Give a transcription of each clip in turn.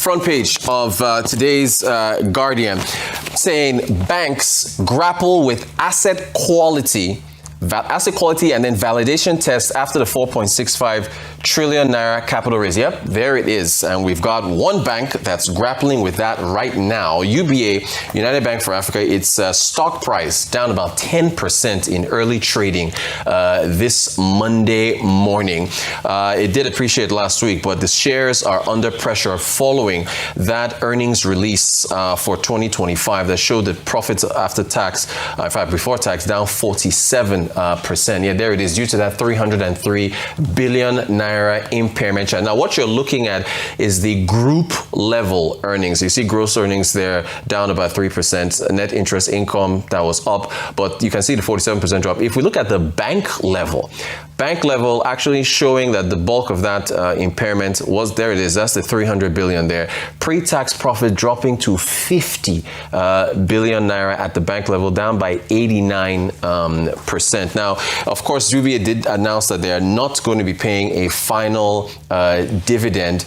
Front page of today's Guardian saying banks grapple with asset quality and then validation test after the 4.65 trillion naira capital raise. Yep, there it is. And we've got one bank that's grappling with that right now. UBA, United Bank for Africa, its stock price down about 10% in early trading this Monday morning. It did appreciate last week, but the shares are under pressure following that earnings release for 2025 that showed the profits after tax, in fact, before tax, down 47%. Yeah, there it is, due to that 303 billion naira impairment charge. Now, what you're looking at is the group level earnings. You see gross earnings there down about 3%, net interest income that was up, but you can see the 47% drop. If we look at the bank level actually showing that the bulk of that impairment was, there it is, that's the 300 billion there. Pre-tax profit dropping to 50 billion naira at the bank level, down by 89%. Now, of course, UBA did announce that they are not going to be paying a final dividend.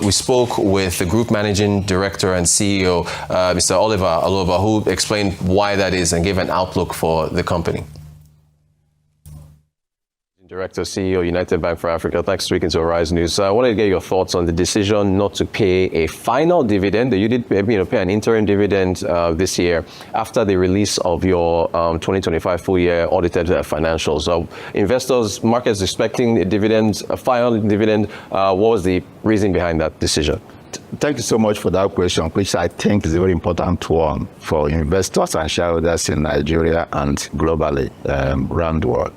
We spoke with the group managing director and CEO, Mr. Oliver Aloba, who explained why that is and gave an outlook for the company. Director, CEO, United Bank for Africa. Thanks for speaking to Arise News. I wanted to get your thoughts on the decision not to pay a final dividend. You did pay an interim dividend this year after the release of your 2025 full-year audited financials. Investors, markets expecting a final dividend. What was the reason behind that decision? Thank you so much for that question, which I think is a very important one for investors and shareholders in Nigeria and globally around the world.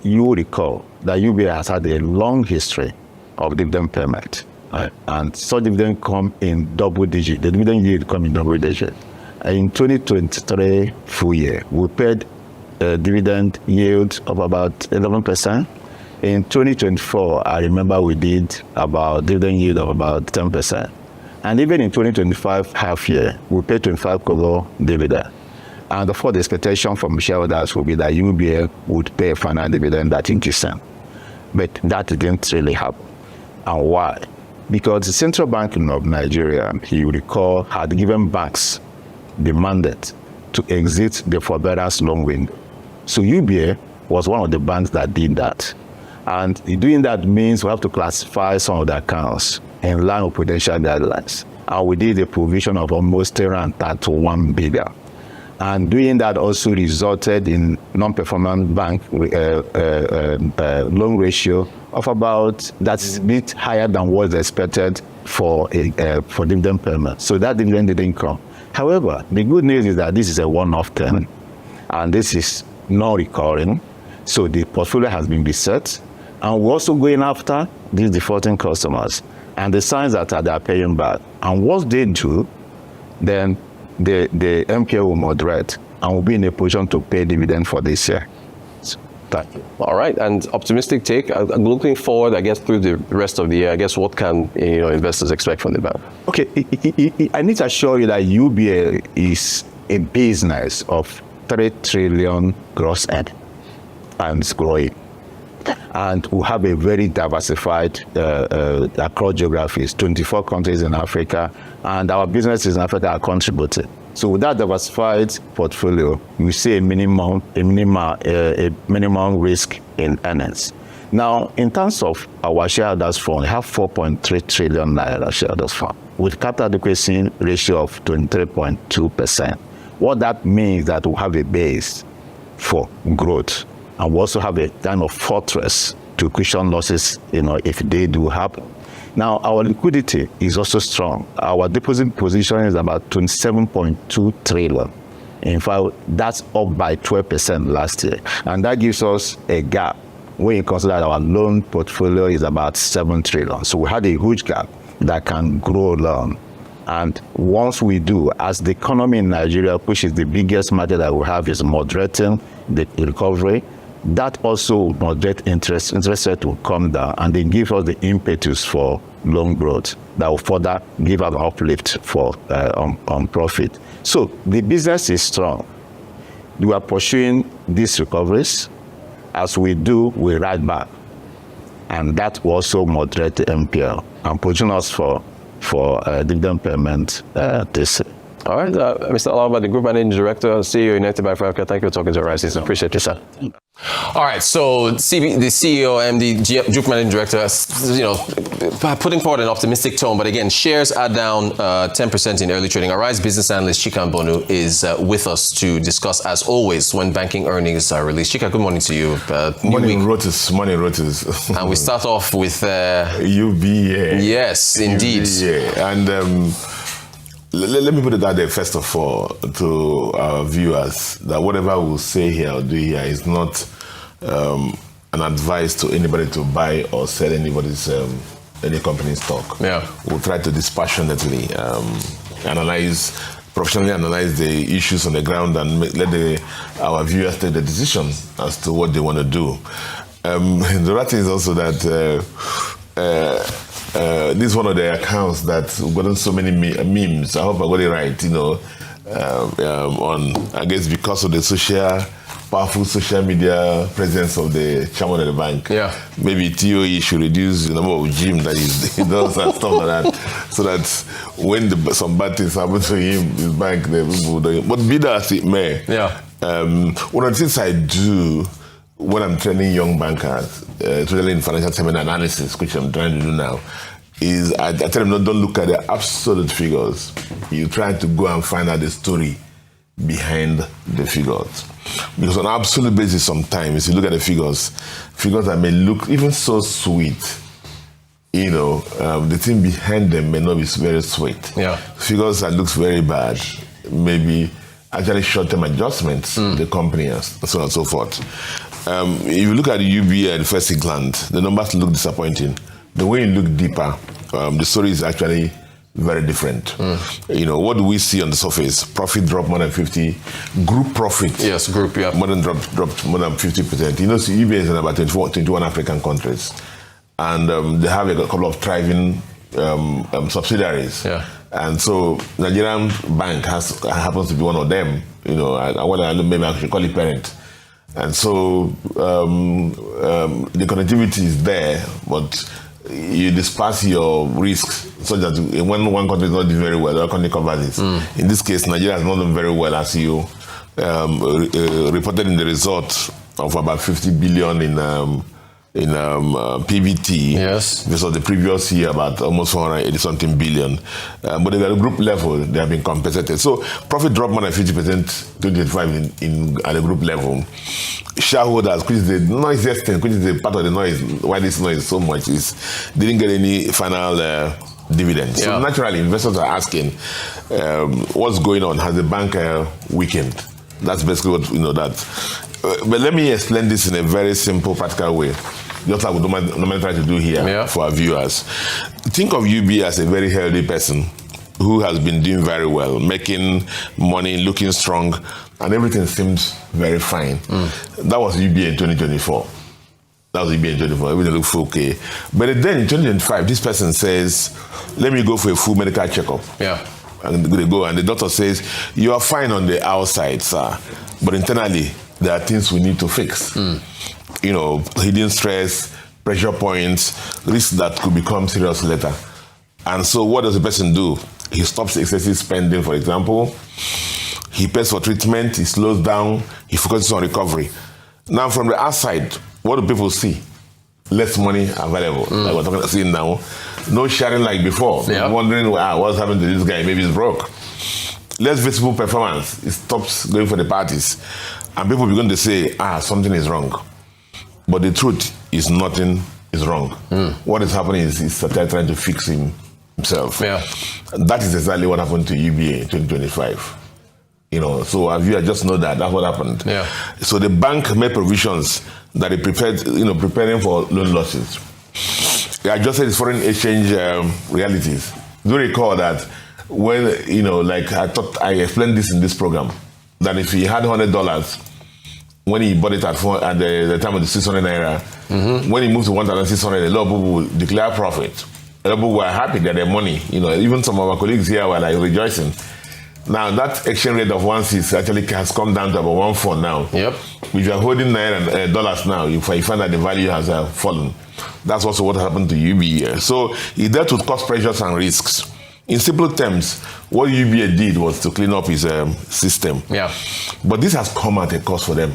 You will recall that UBA has had a long history of dividend payment, and such dividend come in double digit. The dividend yield come in double digit. In 2023 full year, we paid a dividend yield of about 11%. In 2024, I remember we did about dividend yield of about 10%. And even in 2025 half year, we paid 25 kobo dividend. And of course, the expectation from shareholders will be that UBA would pay a final dividend at 80%. But that didn't really happen. And why? Because the Central Bank of Nigeria, you recall, had given banks the mandate to exit the forbearance loan window. So UBA was one of the banks that did that. And doing that means we have to classify some of the accounts in line with prudential guidelines. And we did a provision of almost 31 billion. And doing that also resulted in non-performing bank loan ratio of about, that's a bit higher than what was expected for dividend payment. So that dividend didn't come. However, the good news is that this is a one-off thing, and this is not recurring. So the portfolio has been reset, and we're also going after these defaulting customers and the signs that they are paying back. And once they do, then the MPA will moderate and will be in a position to pay dividend for this year. So, thank you. All right, and optimistic take. I'm looking forward, I guess, through the rest of the year. I guess what can investors expect from the bank? Okay, I need to assure you that UBA is a business of 3 trillion gross end and it's growing. And we have a very diversified across geographies, 24 countries in Africa, and our businesses in Africa are contributing. So with that diversified portfolio, we see a minimum risk in earnings. Now, in terms of our shareholders fund, we have 4.3 trillion naira shareholders fund with capital adequacy ratio of 23.2%. What that means that we have a base for growth. And we also have a kind of fortress to cushion losses, if they do happen. Now, our liquidity is also strong. Our deposit position is about 27.2 trillion. In fact, that's up by 12% last year. And that gives us a gap when you consider that our loan portfolio is about 7 trillion. So we had a huge gap that can grow along. And once we do, as the economy in Nigeria, which is the biggest matter that we have, is moderating the recovery, that also moderate interest rate will come down, and they give us the impetus for loan growth that will further give us an uplift for on profit. So the business is strong. We are pursuing these recoveries. As we do, we ride back, and that will also moderate the MPL and position us for for dividend payment this year. All right, Mr. Alaba, the Group Managing Director, CEO, United Bank for Africa. Thank you for talking to Horizons. Appreciate it, sir. All right, so the CEO and the Group Managing Director, putting forward an optimistic tone, but again, shares are down 10% in early trading. Arise business analyst Chika Mbonu is with us to discuss, as always, when banking earnings are released. Chika, good morning to you. Morning, Rotis. And we start off with UBA. Yes, indeed. UBA. And let me put it out there, first of all, to our viewers, that whatever we'll say here or do here is not an advice to anybody to buy or sell any company's stock. Yeah. We'll try to dispassionately professionally analyze the issues on the ground and let our viewers take the decision as to what they want to do. The right thing is also that this is one of the accounts that's gotten so many memes. I hope I got it right, I guess because of the powerful social media presence of the chairman of the bank. Yeah. Maybe TOE should reduce the number of gym that he does and stuff like that, so that when some bad things happen to him, his bank, the people do it. But be that as it may, one of the things I do when I'm training young bankers, especially in financial seminar analysis, which I'm trying to do now, is I tell them, no, don't look at the absolute figures. You try to go and find out the story behind the figures. Because on an absolute basis, sometimes, you look at the figures that may look even so sweet, the thing behind them may not be very sweet. Yeah. Figures that looks very bad, maybe actually short-term adjustments, the company and so on and so forth. If you look at the UBA at first glance, the numbers look disappointing. The way you look deeper, the story is actually very different. What do we see on the surface? Profit dropped more than 50. Group profit. Yes, group, yeah. More than dropped more than 50%. So UBA is in about 21 African countries. And they have a couple of thriving subsidiaries. Yeah. And so Nigerian bank happens to be one of them. Maybe I should call it parent. And so the connectivity is there, but you disperse your risks so that when one country is not doing very well, the other country covers it. In this case, Nigeria has not done very well, as you reported in the result of about 50 billion in PBT. Yes. Versus the previous year, about almost 480-something billion. But at the group level, they have been compensated. So profit dropped more than 50%, 2025 at the group level. Shareholders, which is the noisiest thing, which is the part of the noise, why this noise so much, is didn't get any final dividends. So naturally, investors are asking, what's going on? Has the bank weakened? That's basically what that. But let me explain this in a very simple, practical way, just like we normally try to do here for our viewers. Think of UBA as a very healthy person who has been doing very well, making money, looking strong, and everything seems very fine. That was UBA in 2024. Everything looks okay. But then in 2025, this person says, let me go for a full medical checkup. Yeah. And they go, and the doctor says, you are fine on the outside, sir, but internally, there are things we need to fix. Hidden stress, pressure points, risks that could become serious later. And so what does the person do? He stops excessive spending, for example. He pays for treatment, he slows down, he focuses on recovery. Now, from the outside, what do people see? Less money available, like we're talking about now. No sharing like before. Wondering, what's happened to this guy? Maybe he's broke. Less visible performance. He stops going for the parties. And people begin to say, something is wrong. But the truth is nothing is wrong. What is happening is he's trying to fix himself. Yeah. That is exactly what happened to UBA in 2025. So our viewers just know that's what happened. Yeah. So the bank made provisions that they prepared, preparing for loan losses. I just said it's foreign exchange realities. Do recall that when, I thought I explained this in this program, that if he had $100, when he bought it at the time of the 600 naira, when he moved to 1,600, a lot of people would declare profit. A lot of people were happy that their money, even some of our colleagues here were rejoicing. Now that exchange rate of 1.6 actually has come down to about 1.4 now. Yep. If you are holding naira and dollars now, you find that the value has fallen. That's also what happened to UBA. So he dealt with cost pressures and risks. In simple terms, what UBA did was to clean up his system. Yeah. But this has come at a cost for them.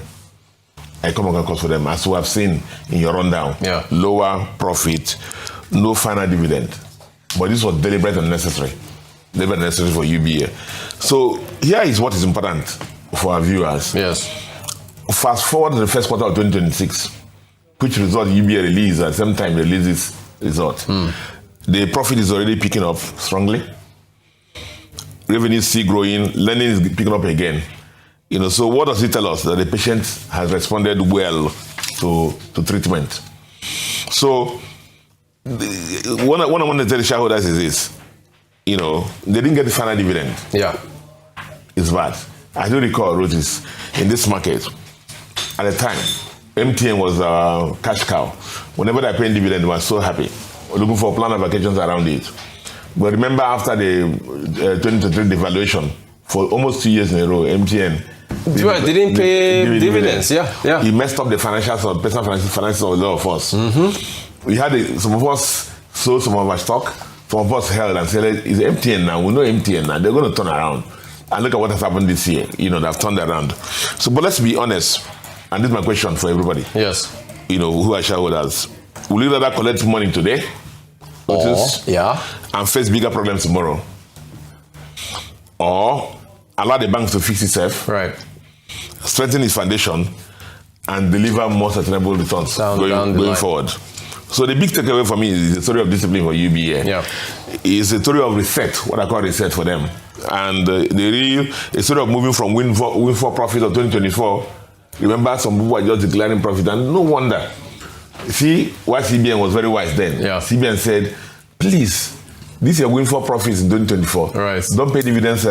Economic cost for them, as we have seen in your rundown. Yeah. Lower profit, no final dividend. But this was deliberate and necessary. Deliberate and necessary for UBA. So here is what is important for our viewers. Yes. Fast forward to the first quarter of 2026, which result UBA released at the same time releases result. The profit is already picking up strongly. Revenue is still growing. Lending is picking up again. So what does it tell us? That the patient has responded well to treatment. So what I want to tell the shareholders is this. They didn't get the final dividend. Yeah. It's bad. I do recall I wrote this in this market. At the time, MTN was a cash cow. Whenever they paid dividend, they were so happy. We're looking for plan of vacations around it. But remember, after the 2023 devaluation, for almost 2 years in a row, MTN didn't pay dividends. Yeah. He messed up the financials of personal finances of a lot of us. We had some of us sold some of our stock, some of us held and said, it's MTN now. We know MTN now. They're going to turn around. And look at what has happened this year. They've turned around. So, but let's be honest. And this is my question for everybody. Yes. Who are shareholders? Will you rather collect money today? And face bigger problems tomorrow? Or allow the banks to fix itself? Right. Strengthen its foundation and deliver more sustainable returns going forward. So the big takeaway for me is the story of discipline for UBA. Yeah. It's a story of reset, what I call reset for them. And a story of moving from win for profit of 2024. Remember, some people were just declaring profit, and no wonder. See why CBN was very wise then. Yeah. CBN said, please, this is your win for profits in 2024. Right. Don't pay dividends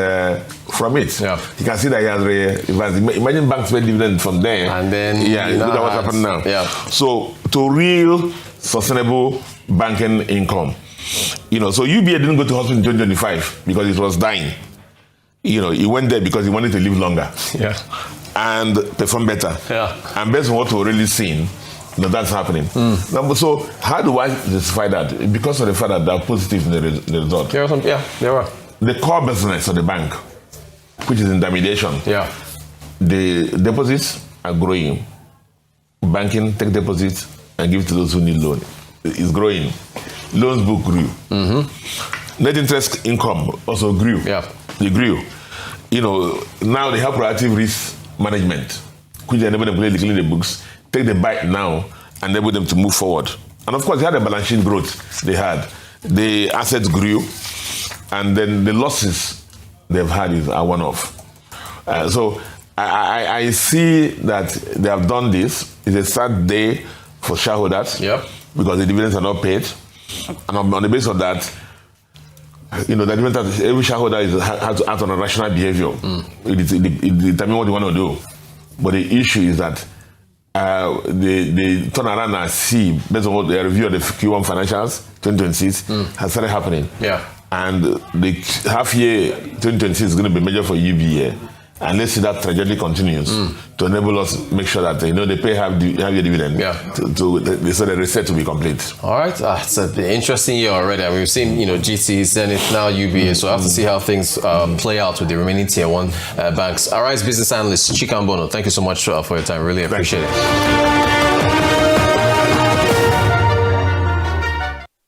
from it. Yeah. You can see that he has reversed. Imagine banks pay dividends from there. And then look at what's happened now. Yeah. So to real sustainable banking income. So UBA didn't go to hospital in 2025 because it was dying. He went there because he wanted to live longer. Yeah. And perform better. Yeah. And based on what we're really seeing, that's happening. So how do I justify that? Because of the fact that they're positive in the result. There are. The core business of the bank, which is intermediation. Yeah. The deposits are growing. Banking, take deposits and give to those who need loan. It's growing. Loans book grew. Net interest income also grew. Yeah. They grew. Now they have proactive risk management, which enable them to clean the books, take the bite now, and enable them to move forward. And of course, they had a balance sheet growth. They had. The assets grew, and then the losses they've had are one-off. So I see that they have done this. It's a sad day for shareholders because the dividends are not paid. And on the basis of that, that every shareholder has to act on a rational behavior. It determines what they want to do. But the issue is that they turn around and see, based on what the review of the Q1 financials, 2026, has started happening. Yeah. And the half year 2026 is going to be major for UBA. And let's see that trajectory continues to enable us to make sure that they pay half your dividend so the reset will be complete. All right, it's an interesting year already. We've seen GT, Zenith, now UBA. So I have to see how things play out with the remaining tier 1 banks. All right, business analyst Chika Mbonu, thank you so much for your time. Really appreciate it.